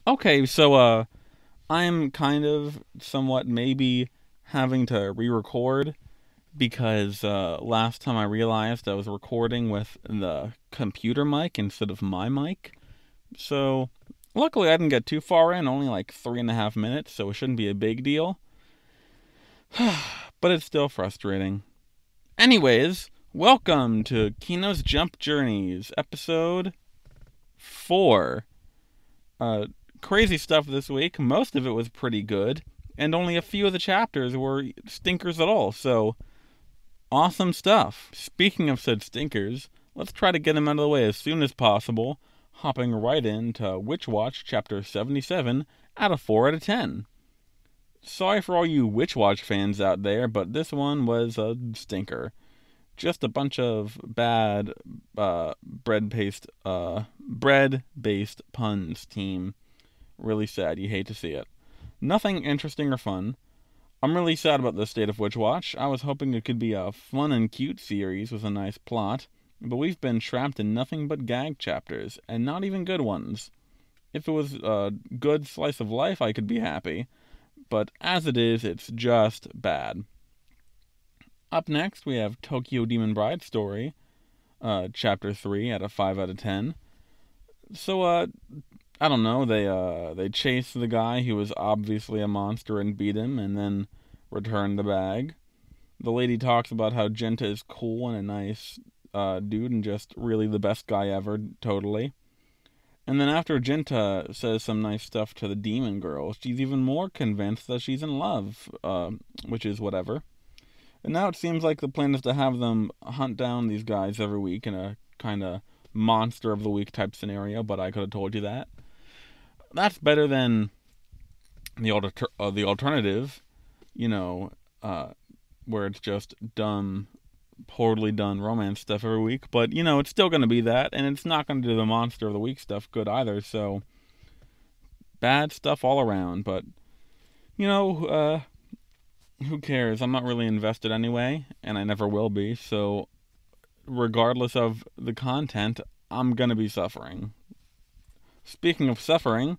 Okay, so I'm kind of somewhat maybe having to re-record because last time I realized I was recording with the computer mic instead of my mic. So luckily I didn't get too far in, only like 3.5 minutes, so it shouldn't be a big deal. But it's still frustrating. Anyways, welcome to Kino's Jump Journeys, episode 4. Uh, Crazy stuff this week. Most of it was pretty good, and only a few of the chapters were stinkers at all, so awesome stuff. Speaking of said stinkers, let's try to get them out of the way as soon as possible, hopping right into Witch Watch Chapter 77 out of 4 out of 10. Sorry for all you Witch Watch fans out there, but this one was a stinker. Just a bunch of bad bread-based puns, team. Really sad. You hate to see it. Nothing interesting or fun. I'm really sad about the state of Witch Watch. I was hoping it could be a fun and cute series with a nice plot, but we've been trapped in nothing but gag chapters, and not even good ones. If it was a good slice of life, I could be happy, but as it is, it's just bad. Up next, we have Tokyo Demon Bride Story, Chapter 3 out of 5 out of 10. So, I don't know, they chase the guy who was obviously a monster and beat him, and then return the bag. The lady talks about how Genta is cool and a nice dude and just really the best guy ever, totally. And then after Genta says some nice stuff to the demon girl, she's even more convinced that she's in love, which is whatever. And now it seems like the plan is to have them hunt down these guys every week in a kind of monster of the week type scenario, but I could have told you that. That's better than the alternative, you know, where it's just dumb, poorly done romance stuff every week. But, it's still going to be that, and it's not going to do the monster of the week stuff good either, so bad stuff all around. But, who cares? I'm not really invested anyway, and I never will be, so regardless of the content, I'm going to be suffering. Speaking of suffering,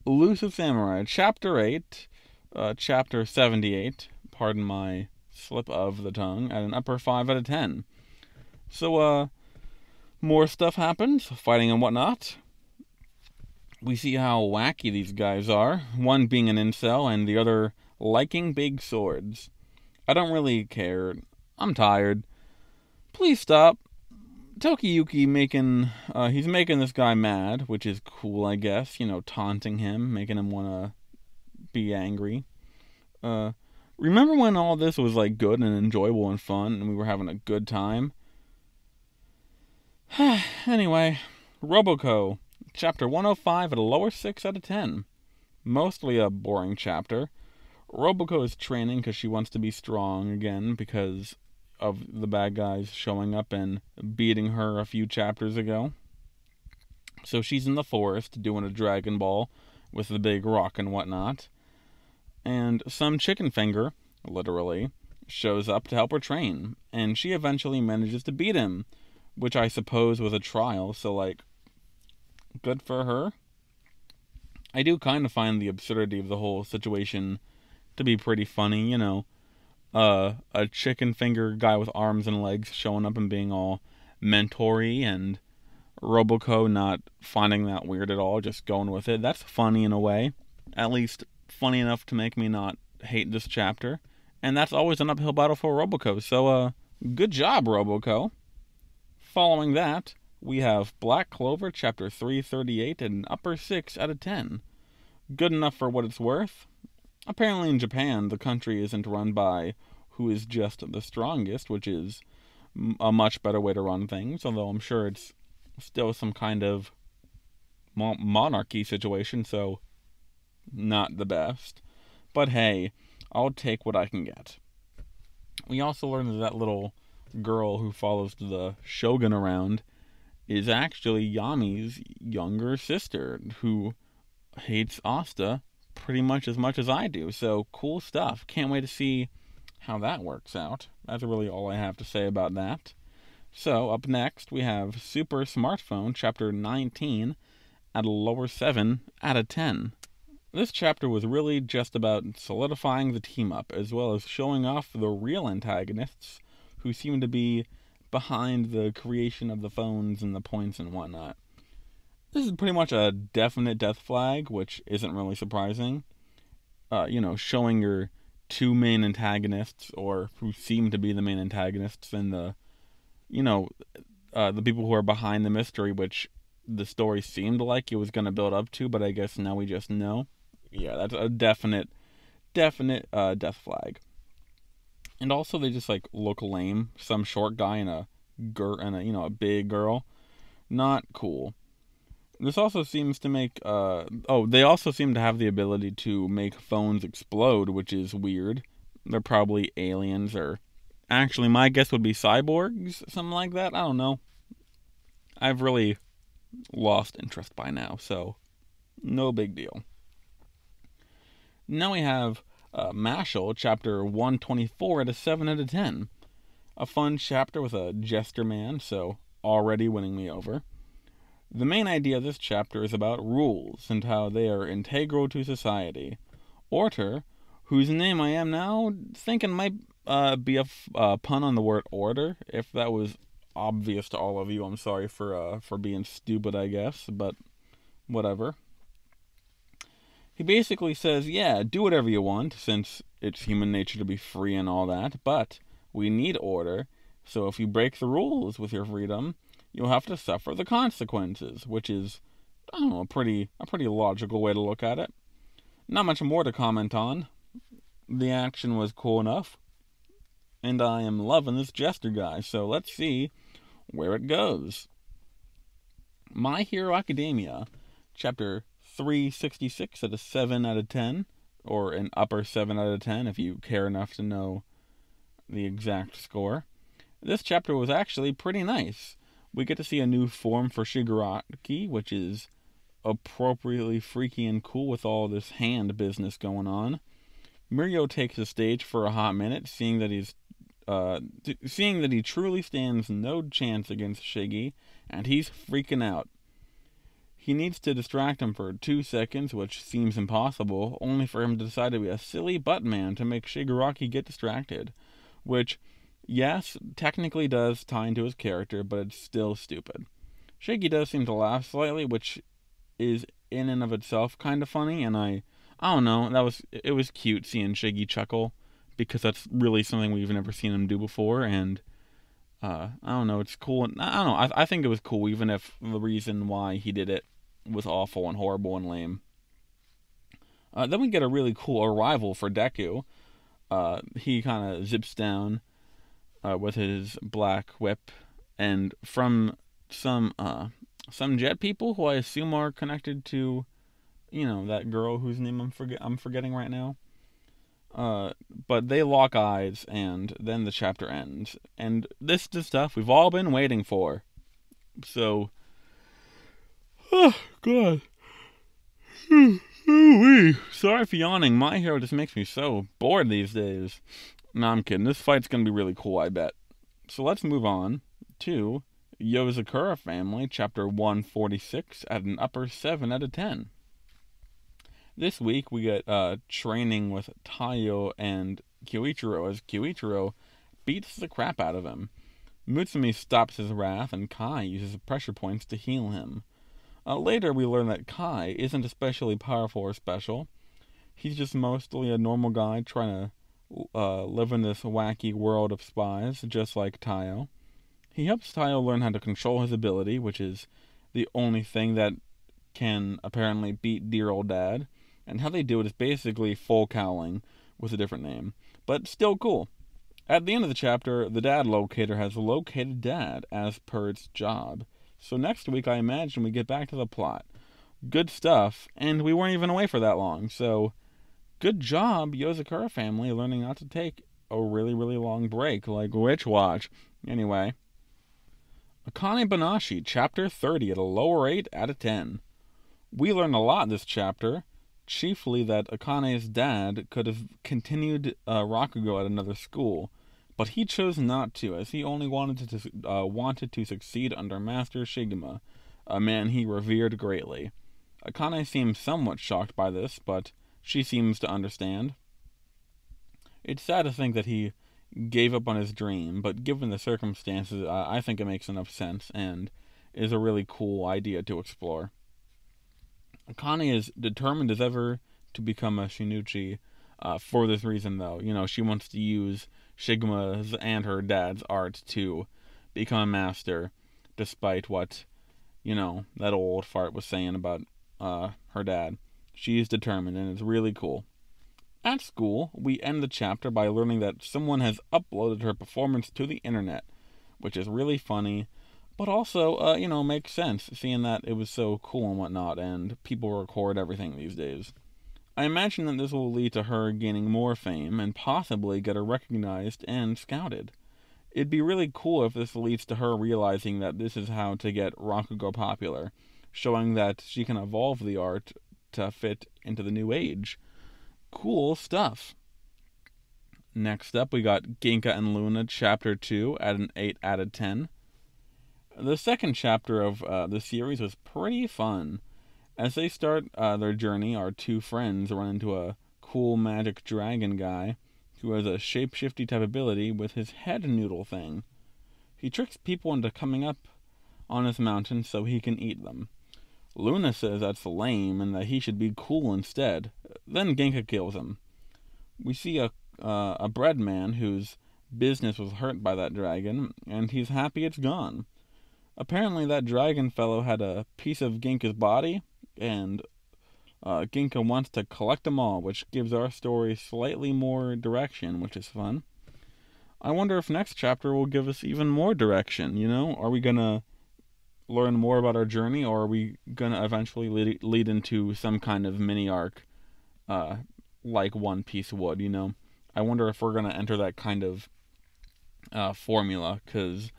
Elusive Samurai, Chapter 8, Chapter 78, pardon my slip of the tongue, at an upper 5 out of 10. So, more stuff happens, fighting and whatnot. We see how wacky these guys are, one being an incel and the other liking big swords. I don't really care. I'm tired. Please stop. Tokiyuki he's making this guy mad, which is cool, I guess. Taunting him, making him want to be angry. Remember when all this was, good and enjoyable and fun, and we were having a good time? Anyway, Roboco, Chapter 105 at a lower 6 out of 10. Mostly a boring chapter. Roboco is training because she wants to be strong again because of the bad guys showing up and beating her a few chapters ago. So she's in the forest doing a Dragon Ball with the big rock and whatnot. And some chicken finger, literally, shows up to help her train. And she eventually manages to beat him, which I suppose was a trial, so, good for her. I do kind of find the absurdity of the whole situation to be pretty funny, a chicken finger guy with arms and legs showing up and being all mentor-y, and Roboco not finding that weird at all, just going with it. That's funny in a way. At least funny enough to make me not hate this chapter. And that's always an uphill battle for Roboco. So, good job, Roboco. Following that, we have Black Clover, Chapter 338, and an upper 6 out of 10. Good enough for what it's worth. Apparently in Japan, the country isn't run by who is just the strongest, which is a much better way to run things, although I'm sure it's still some kind of monarchy situation, so not the best. But hey, I'll take what I can get. We also learned that little girl who follows the shogun around is actually Yami's younger sister, who hates Asta pretty much as I do. So cool stuff. Can't wait to see how that works out. That's really all I have to say about that. So up next we have Super Smartphone Chapter 19 at a lower 7 out of 10. This chapter was really just about solidifying the team up, as well as showing off the real antagonists who seem to be behind the creation of the phones and the points and whatnot. This is pretty much a definite death flag, which isn't really surprising. Showing your two main antagonists, or who seem to be the main antagonists, and the people who are behind the mystery, which the story seemed like it was going to build up to, but I guess now we just know. Yeah, that's a definite death flag. And also, they just look lame. Some short guy and a big girl, not cool. This also seems to make they also seem to have the ability to make phones explode, which is weird. They're probably aliens, or actually my guess would be cyborgs, something like that. I don't know. I've really lost interest by now, so no big deal. Now we have Mashle, chapter 124 at a 7 out of 10. A fun chapter with a jester man, so already winning me over. The main idea of this chapter is about rules and how they are integral to society. Order, whose name I am now thinking might be a pun on the word order. If that was obvious to all of you, I'm sorry for being stupid, I guess, but whatever. He basically says, yeah, do whatever you want, since it's human nature to be free and all that, but we need order, so if you break the rules with your freedom, you'll have to suffer the consequences, which is, I don't know, a pretty logical way to look at it. Not much more to comment on. The action was cool enough, and I am loving this jester guy, so let's see where it goes. My Hero Academia, chapter 366 at a 7 out of 10, or an upper 7 out of 10 if you care enough to know the exact score. This chapter was actually pretty nice. We get to see a new form for Shigaraki, which is appropriately freaky and cool with all this hand business going on. Mirio takes the stage for a hot minute, seeing that he truly stands no chance against Shiggy, and he's freaking out. He needs to distract him for 2 seconds, which seems impossible, only for him to decide to be a silly buttman to make Shigaraki get distracted. Which, yes, technically does tie into his character, but it's still stupid. Shiggy does seem to laugh slightly, which is in and of itself kind of funny, and I don't know, it was cute seeing Shiggy chuckle, because that's really something we've never seen him do before, and I don't know, it's cool. I don't know, I think it was cool, even if the reason why he did it was awful and horrible and lame. Then we get a really cool arrival for Deku. He kind of zips down with his black whip, and from some jet people who I assume are connected to, that girl whose name I'm forgetting right now. But they lock eyes, and then the chapter ends. And this is the stuff we've all been waiting for. So, oh, God. Sorry for yawning. My Hero just makes me so bored these days. No, I'm kidding. This fight's gonna be really cool, I bet. So let's move on to Yozakura Family, chapter 146, at an upper 7 out of 10. This week we get training with Taiyo and Kyoichiro, as Kyoichiro beats the crap out of him. Mutsumi stops his wrath, and Kai uses pressure points to heal him. Later we learn that Kai isn't especially powerful or special. He's just mostly a normal guy trying to live in this wacky world of spies, just like Taiyo. He helps Taiyo learn how to control his ability, which is the only thing that can apparently beat dear old dad. And how they do it is basically full cowling with a different name, but still cool. At the end of the chapter, the dad locator has located dad as per its job. So next week, I imagine we get back to the plot. Good stuff, and we weren't even away for that long, so good job, Yozakura Family, learning not to take a really, really long break, like Witch Watch. Anyway, Akane Banashi, chapter 30 at a lower 8 out of 10. We learn a lot this chapter, chiefly that Akane's dad could have continued Rakugo at another school, but he chose not to, as he only wanted to succeed under Master Shigema. a man he revered greatly. Akane seems somewhat shocked by this, but she seems to understand. It's sad to think that he gave up on his dream, but given the circumstances, I think it makes enough sense and is a really cool idea to explore. Akane is determined as ever to become a Shinichi for this reason, though. She wants to use Shigma's and her dad's art to become a master, despite what, that old fart was saying about her dad. She's determined, and it's really cool. At school, we end the chapter by learning that someone has uploaded her performance to the internet, which is really funny, but also, makes sense, seeing that it was so cool and whatnot, and people record everything these days. I imagine that this will lead to her gaining more fame, and possibly get her recognized and scouted. It'd be really cool if this leads to her realizing that this is how to get Rakugo popular, showing that she can evolve the art to fit into the new age. Cool stuff. Next up, we got Ginka and Luna, Chapter 2, at an 8 out of 10. The second chapter of the series was pretty fun. As they start their journey, our two friends run into a cool magic dragon guy who has a shape-shifty type ability with his head noodle thing. He tricks people into coming up on his mountain so he can eat them. Luna says that's lame and that he should be cool instead. Then Ginka kills him. We see a bread man whose business was hurt by that dragon, and he's happy it's gone. Apparently that dragon fellow had a piece of Ginka's body, and Ginka wants to collect them all, which gives our story slightly more direction, which is fun. I wonder if next chapter will give us even more direction, Are we gonna learn more about our journey, or are we gonna eventually lead into some kind of mini arc, like One Piece would, I wonder if we're gonna enter that kind of formula, because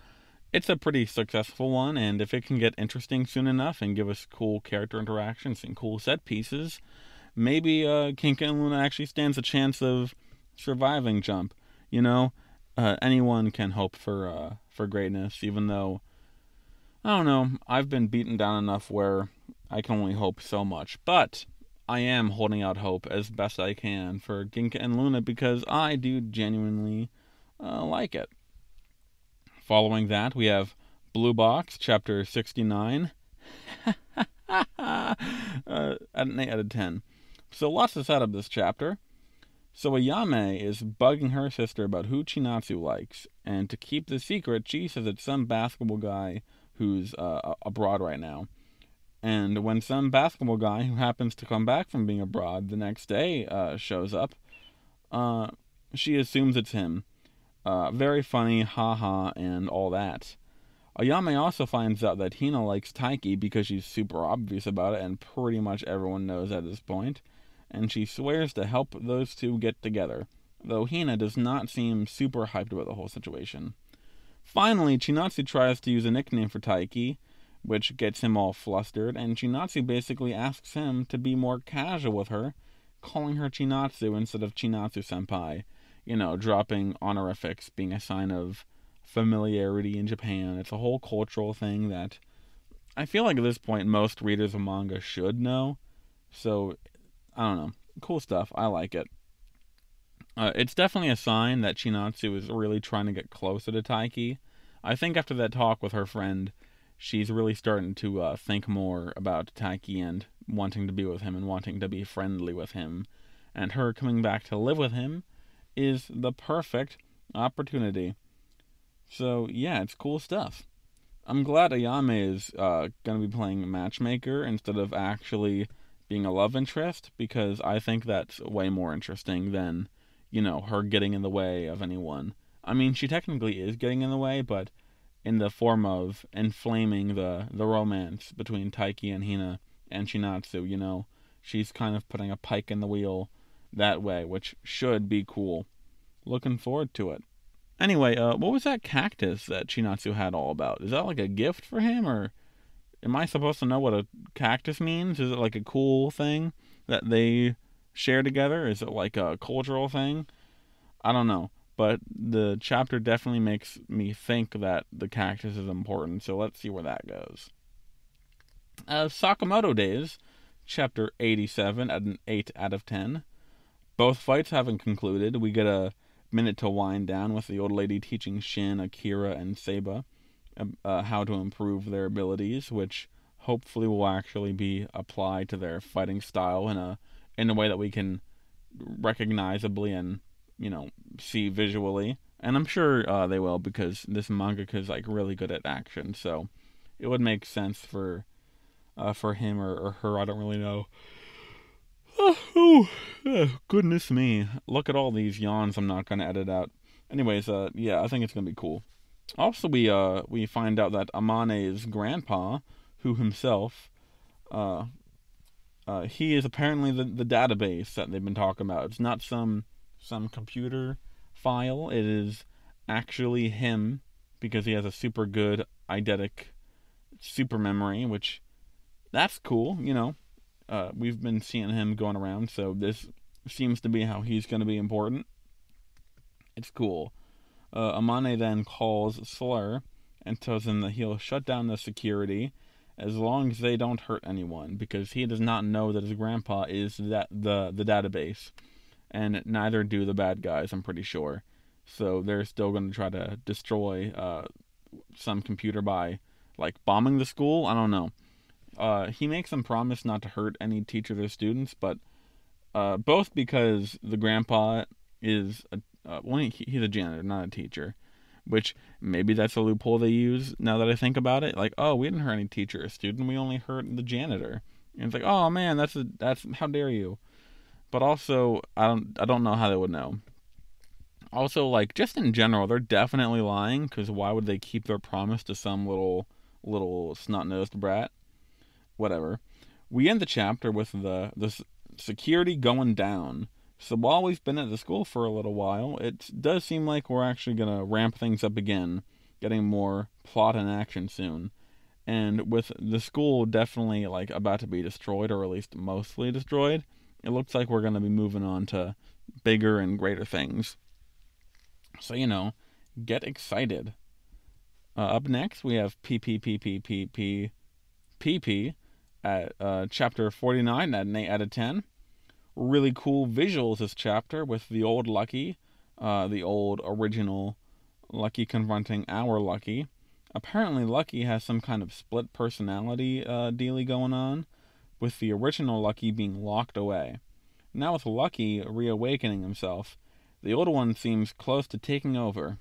it's a pretty successful one, and if it can get interesting soon enough and give us cool character interactions and cool set pieces, maybe Ginka and Luna actually stands a chance of surviving Jump. Anyone can hope for greatness, even though, I don't know, I've been beaten down enough where I can only hope so much. But I am holding out hope as best I can for Ginka and Luna because I do genuinely like it. Following that, we have Blue Box, Chapter 69, at an 8 out of 10. So lots to set up this chapter. So Ayame is bugging her sister about who Chinatsu likes, and to keep the secret, she says it's some basketball guy who's abroad right now. And when some basketball guy who happens to come back from being abroad the next day shows up, she assumes it's him. Very funny, haha, and all that. Ayame also finds out that Hina likes Taiki because she's super obvious about it, and pretty much everyone knows at this point, and she swears to help those two get together, though Hina does not seem super hyped about the whole situation. Finally, Chinatsu tries to use a nickname for Taiki, which gets him all flustered, and Chinatsu basically asks him to be more casual with her, calling her Chinatsu instead of Chinatsu-senpai. Dropping honorifics being a sign of familiarity in Japan. It's a whole cultural thing that I feel like at this point most readers of manga should know. So, I don't know. Cool stuff. I like it. It's definitely a sign that Chinatsu is really trying to get closer to Taiki. I think after that talk with her friend, she's really starting to think more about Taiki and wanting to be with him and wanting to be friendly with him. And her coming back to live with him is the perfect opportunity. So, yeah, it's cool stuff. I'm glad Ayame is going to be playing matchmaker instead of actually being a love interest, because I think that's way more interesting than, her getting in the way of anyone. I mean, she technically is getting in the way, but in the form of inflaming the romance between Taiki and Hina and Chinatsu, she's kind of putting a pike in the wheel that way, which should be cool. Looking forward to it. Anyway, what was that cactus that Chinatsu had all about? Is that like a gift for him, or am I supposed to know what a cactus means? Is it like a cool thing that they share together? Is it like a cultural thing? I don't know. But the chapter definitely makes me think that the cactus is important, so let's see where that goes. Sakamoto Days, chapter 87 at an 8 out of 10. Both fights having concluded, we get a minute to wind down with the old lady teaching Shin, Akira, and Seiba how to improve their abilities, which hopefully will actually be applied to their fighting style in a way that we can recognizably and see visually. And I'm sure they will, because this mangaka is like really good at action, so it would make sense for him or her. I don't really know. Oh, goodness me! Look at all these yawns. I'm not gonna edit out. Anyways, yeah, I think it's gonna be cool. Also, we find out that Amane's grandpa, who himself, he is apparently the database that they've been talking about. It's not some computer file. It is actually him, because he has a super good eidetic super memory, which that's cool. We've been seeing him going around, so this seems to be how he's going to be important. It's cool. Amane then calls Slur and tells him that he'll shut down the security as long as they don't hurt anyone, because he does not know that his grandpa is the database, and neither do the bad guys, I'm pretty sure. So they're still going to try to destroy some computer by bombing the school. I don't know. He makes them promise not to hurt any teachers or students, but both because the grandpa is he's a janitor, not a teacher, which maybe that's a loophole they use now that I think about it. Oh, we didn't hurt any teacher or student, we only hurt the janitor. And it's oh man, that's how dare you. But also, I don't know how they would know. Also, just in general, they're definitely lying, because why would they keep their promise to some little snot-nosed brat? Whatever. We end the chapter with the security going down. So while we've been at the school for a little while, it does seem like we're actually going to ramp things up again, getting more plot and action soon. And with the school definitely about to be destroyed, or at least mostly destroyed, it looks like we're going to be moving on to bigger and greater things. So, get excited. Up next, we have PPPPPP at chapter 49 at an 8 out of 10. Really cool visuals this chapter, with the old Lucky, the old original Lucky confronting our Lucky. Apparently Lucky has some kind of split personality dealy going on, with the original Lucky being locked away. Now with Lucky reawakening himself, the old one seems close to taking over.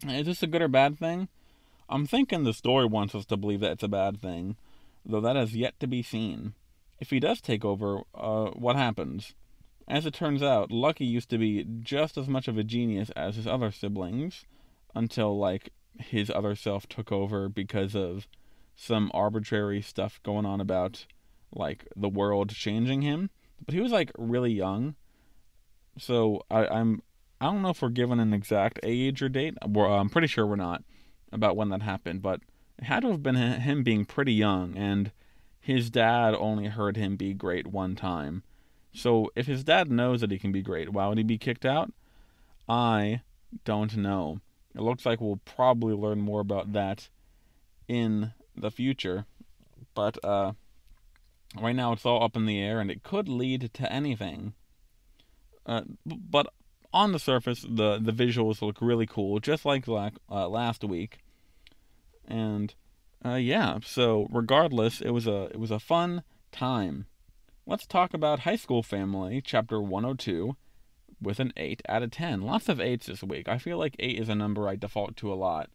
Is this a good or bad thing? I'm thinking the story wants us to believe that it's a bad thing, though that has yet to be seen. If he does take over, what happens? As it turns out, Lucky used to be just as much of a genius as his other siblings, until, his other self took over because of some arbitrary stuff going on about, the world changing him. But he was, really young, so I don't know if we're given an exact age or date. I'm pretty sure we're not, about when that happened, but it had to have been him being pretty young, and his dad only heard him be great one time. So if his dad knows that he can be great, why would he be kicked out? I don't know. It looks like we'll probably learn more about that in the future. But right now it's all up in the air, and it could lead to anything. But on the surface, the visuals look really cool, just like last week. And yeah, so regardless, it was a fun time. Let's talk about High School Family, chapter 102, with an 8 out of 10. Lots of 8s this week. I feel like 8 is a number I default to a lot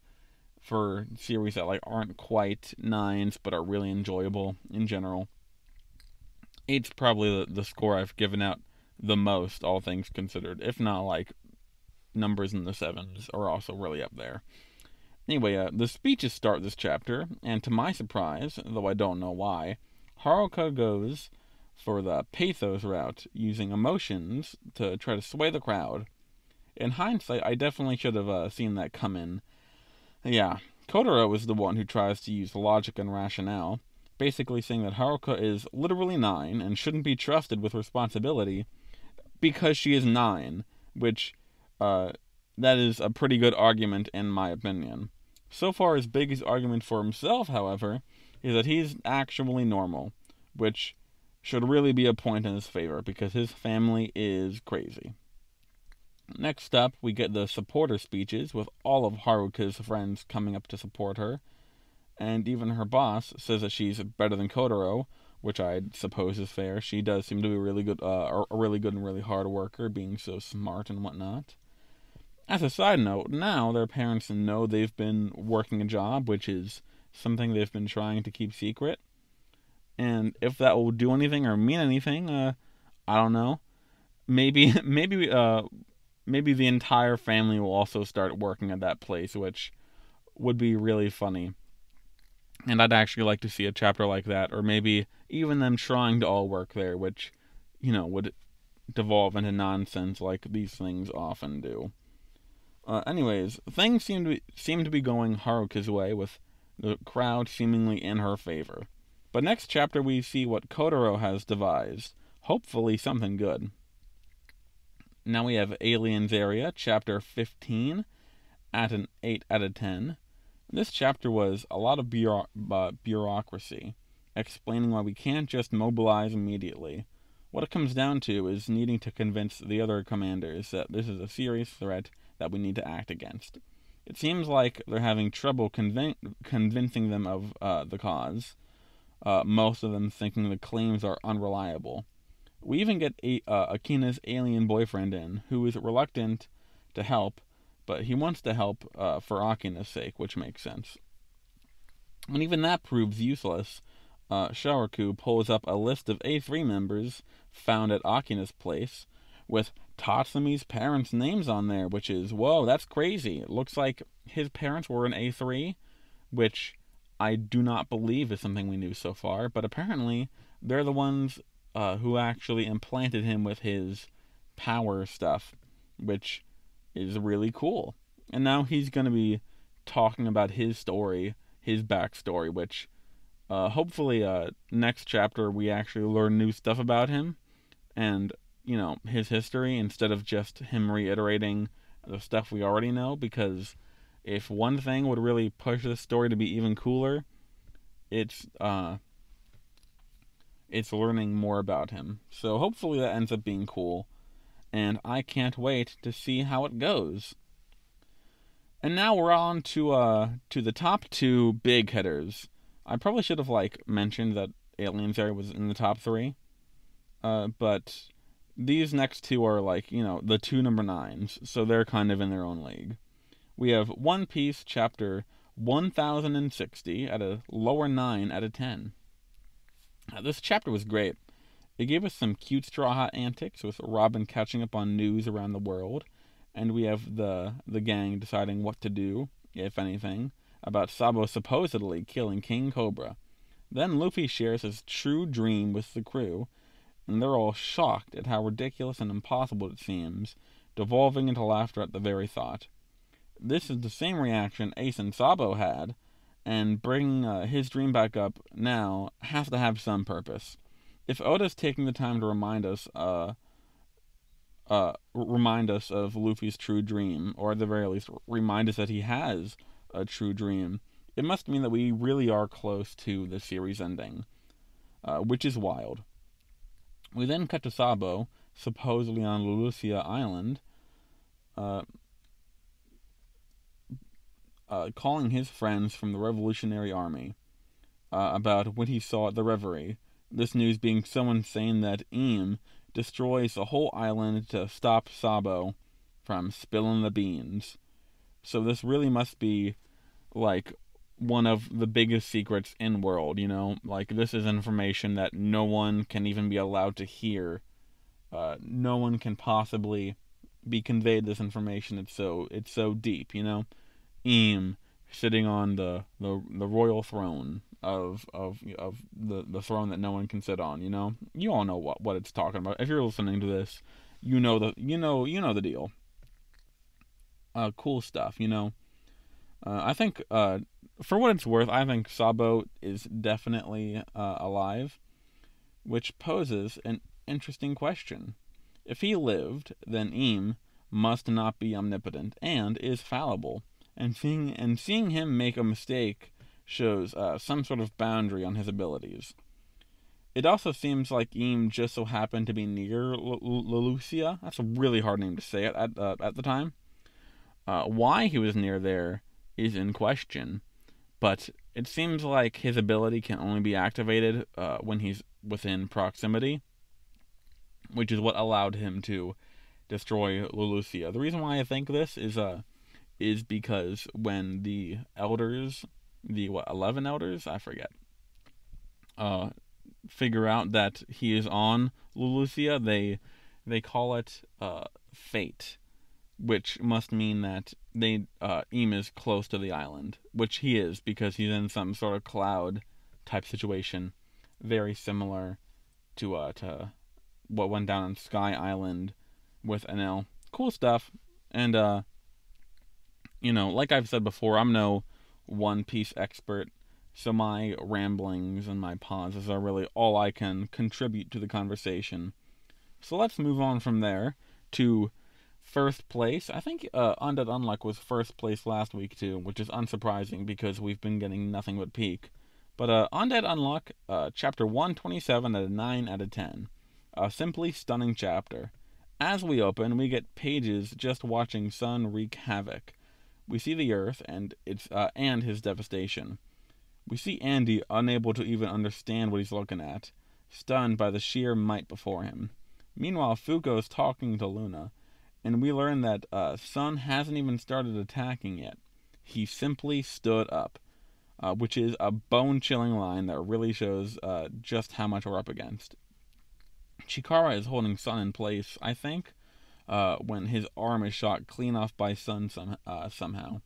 for series that aren't quite 9s but are really enjoyable in general. 8's probably the score I've given out the most, all things considered. If not, numbers in the 7s are also really up there. Anyway, the speeches start this chapter, and to my surprise, though I don't know why, Haruka goes for the pathos route, using emotions to try to sway the crowd. In hindsight, I definitely should have seen that come in. Yeah, Kotaro is the one who tries to use logic and rationale, basically saying that Haruka is literally 9 and shouldn't be trusted with responsibility because she is 9, which that is a pretty good argument in my opinion. So far as big his argument for himself, however, is that he's actually normal, which should really be a point in his favor because his family is crazy. Next up, we get the supporter speeches with all of Haruka's friends coming up to support her, and even her boss says that she's better than Kotaro, which I suppose is fair. She does seem to be a really good and really hard worker, being so smart and whatnot. As a side note, now their parents know they've been working a job, which is something they've been trying to keep secret. And if that will do anything or mean anything, I don't know. Maybe the entire family will also start working at that place, which would be really funny. And I'd actually like to see a chapter like that, or maybe even them trying to all work there, which, would devolve into nonsense like these things often do. Anyways, things seem to be going Haruka's way, with the crowd seemingly in her favor. But next chapter we see what Kotaro has devised. Hopefully something good. Now we have Aliens Area, chapter 15, at an 8 out of 10. This chapter was a lot of bureaucracy, explaining why we can't just mobilize immediately. What it comes down to is needing to convince the other commanders that this is a serious threat that we need to act against. It seems like they're having trouble convincing them of the cause, most of them thinking the claims are unreliable. We even get Akine's alien boyfriend in, who is reluctant to help, but he wants to help for Akine's sake, which makes sense. When even that proves useless, Sharoku pulls up a list of A3 members found at Akine's place, with Tatsumi's parents' names on there, which is, whoa, that's crazy. It looks like his parents were in A3, which I do not believe is something we knew so far, but apparently they're the ones who actually implanted him with his power stuff, which is really cool. And now he's going to be talking about his story, his backstory, which hopefully next chapter we actually learn new stuff about him and, his history instead of just him reiterating the stuff we already know, because if one thing would really push this story to be even cooler, it's learning more about him. So hopefully that ends up being cool, and I can't wait to see how it goes. And now we're on to the top two big hitters. I probably should have mentioned that Aliens Area was in the top 3, but these next two are the two number 9s, so they're kind of in their own league. We have One Piece chapter 1060 at a lower 9 out of 10. This chapter was great. It gave us some cute Straw Hat antics with Robin catching up on news around the world, and we have the gang deciding what to do, if anything, about Sabo supposedly killing King Cobra. Then Luffy shares his true dream with the crew, and they're all shocked at how ridiculous and impossible it seems, devolving into laughter at the very thought. This is the same reaction Ace and Sabo had, and bringing his dream back up now has to have some purpose. If Oda's taking the time to remind us of Luffy's true dream, or at the very least remind us that he has a true dream, it must mean that we really are close to the series ending, which is wild. We then cut to Sabo, supposedly on Lulusia Island, calling his friends from the Revolutionary Army about what he saw at the Reverie. This news being so insane that Eam destroys the whole island to stop Sabo from spilling the beans. So this really must be one of the biggest secrets in world, this is information that no one can even be allowed to hear. No one can possibly be conveyed this information. It's so deep, Eam sitting on the royal throne of the throne that no one can sit on, You all know what it's talking about. If you're listening to this, you know the deal. Cool stuff, I think for what it's worth, I think Sabo is definitely alive, which poses an interesting question. If he lived, then Eam must not be omnipotent and is fallible. And seeing him make a mistake shows some sort of boundary on his abilities. It also seems like Eam just so happened to be near Lelucia. That's a really hard name to say at the time. Why he was near there is in question, but it seems like his ability can only be activated when he's within proximity, which is what allowed him to destroy Lelucia. The reason why I think this is because when the elders, the 11 elders, I forget, figure out that he is on Lelucia, they call it fate, which must mean that Eam is close to the island, which he is because he's in some sort of cloud type situation, very similar to what went down on Sky Island with Enel. Cool stuff. And like I've said before, I'm no One Piece expert, so my ramblings and my pauses are really all I can contribute to the conversation. So let's move on from there to first place. I think Undead Unluck was first place last week too, which is unsurprising because we've been getting nothing but peak. But Undead Unluck, chapter 127 at a 9 out of 10. A simply stunning chapter. As we open, we get pages just watching Sun wreak havoc. We see the Earth and his devastation. We see Andy unable to even understand what he's looking at, stunned by the sheer might before him. Meanwhile, Fuko's talking to Luna, and we learn that Sun hasn't even started attacking yet. He simply stood up, which is a bone-chilling line that really shows just how much we're up against. Chikara is holding Sun in place, I think, when his arm is shot clean off by Sun somehow.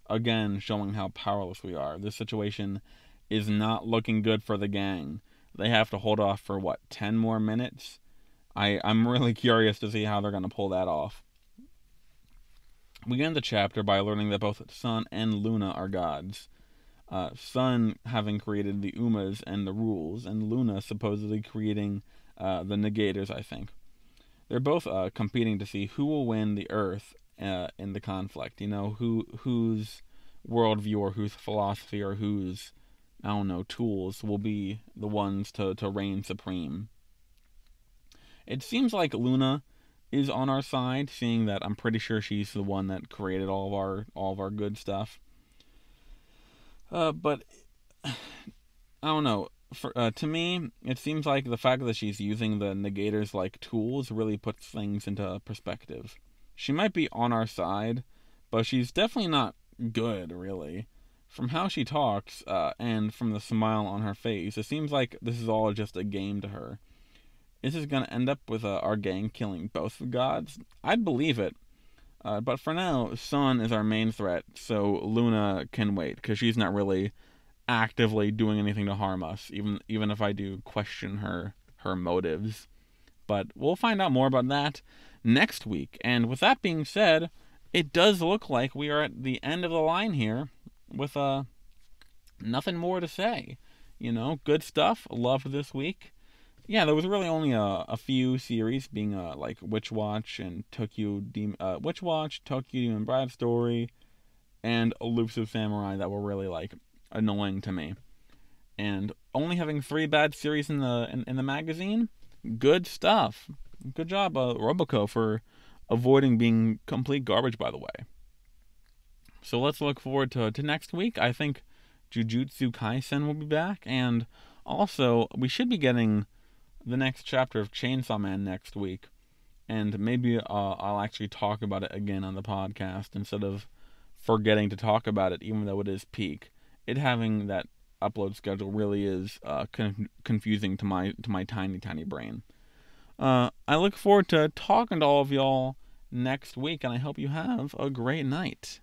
Again, showing how powerless we are. This situation is not looking good for the gang. They have to hold off for, 10 more minutes? I'm really curious to see how they're going to pull that off. We end the chapter by learning that both Sun and Luna are gods. Sun having created the Umas and the rules, and Luna supposedly creating the negators, I think. They're both competing to see who will win the Earth in the conflict. Whose worldview or whose philosophy or whose, tools will be the ones to reign supreme. It seems like Luna is on our side, seeing that I'm pretty sure she's the one that created all of our good stuff. But I don't know. To me, it seems like the fact that she's using the negators like tools really puts things into perspective. She might be on our side, but she's definitely not good, really. From how she talks, and from the smile on her face, it seems like this is all just a game to her. Is this going to end up with our gang killing both the gods? I'd believe it. But for now, Sun is our main threat, so Luna can wait, because she's not really actively doing anything to harm us, even if I do question her motives. But we'll find out more about that next week. And with that being said, it does look like we are at the end of the line here with nothing more to say. Good stuff. Loved this week. Yeah, there was really only a few series, being like Witch Watch and Tokyo Demon Bride Story, and Elusive Samurai that were really annoying to me. And only having 3 bad series in the magazine, good stuff. Good job, Roboco, for avoiding being complete garbage, by the way. So let's look forward to next week. I think Jujutsu Kaisen will be back, and also we should be getting the next chapter of Chainsaw Man next week, and maybe I'll actually talk about it again on the podcast instead of forgetting to talk about it, even though it is peak. It having that upload schedule really is confusing to my tiny brain. I look forward to talking to all of y'all next week, and I hope you have a great night.